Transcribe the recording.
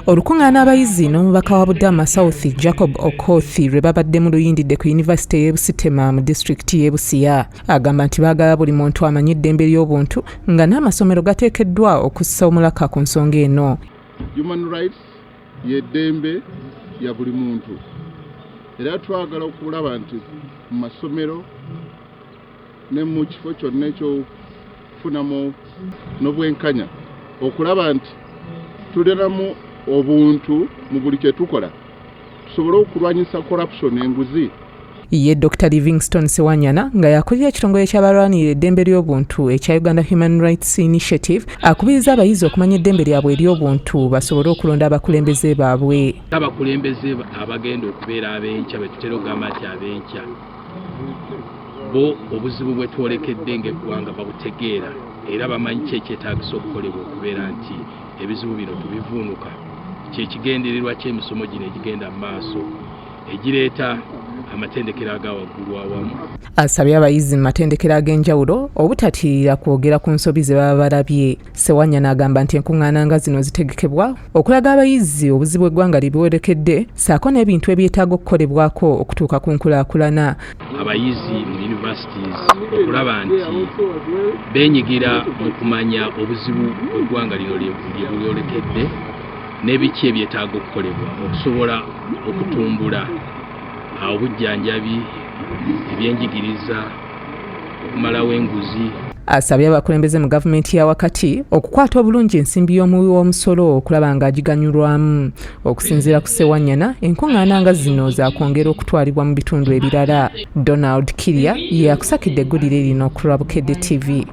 Olukungaana abayizi n'omubaka wa Budama South Jacob Okothi lwe babadde mu Luyindidde ku Yunivasite y'e Busitema mu disitulikiti y'e Busia agamba nti baagala buli muntu amanyi eddembe ly'obuntu nga n'amasomero gateekeddwa okussa omulaka ku nsonga eno. Human rights y'eddembe ya buli muntu era twagala okulaba nti mu masomero ne mu kifo kyonna ekyokufunamu n'obwenkanya okulaba nti tulinamu obuntu mu buli kye tukola tusobole okulwanyisa corruption enguzi. Ye Dr. Livingstone Sewanyana nga yakulira ekitongole ky'abalwanirira eddembe ly'obuntu ekya Uganda Human Rights Initiative akubiriza abayizi okumanya eddembe lyabwe ery'obuntu basobole okulonda abakulembeze baabwe. Abakulembeze abagenda okubeera ab'enkya bwe tutera okugamba nti ab'enkya bo obuzibu bwe twolekedde ng'eggwanga babutegeera era bamanyi ki ekyetaagisa okukolebwa okubeera nti ebizibu bino tubivuunuka. Kyekigendererwa ky'emisomo gino egigenda mu maaso egireeta amatendekero aga waggulu awamu. Asabye abayizi mu matendekero ag'enjawulo obutatiirira kwogera ku nsobi ze baba balabye. Sewanyana agamba nti enkuŋŋaana nga zino zitegekebwa okulaga abayizi obuzibu eggwanga libiwolekedde ssaako n'ebintu ebyetaaga okukolebwako okutuuka ku nkulaakulana. Abayizi mu universities okulaba nti beenyigira mu kumanya obuzibu eggwanga lino lyebuyolekedde n'ebiki ebyetaaga okukolebwa okusobola okutumbula obujjanjabi, ebyenjigiriza, okumalawo enguzi. Asabye abakulembeze mu gavumenti ya wakati okukwata obulungi ensimbi y'omuwi w'omusolo okulaba ng'agiganyulwamu. Okusinziira ku Sewanyana, enkuŋŋaana nga zino zaakwongera okutwalibwa mu bitundu ebirala. Donald Kirya ye akusakidde eggulire lino ku Lwabukedde TV.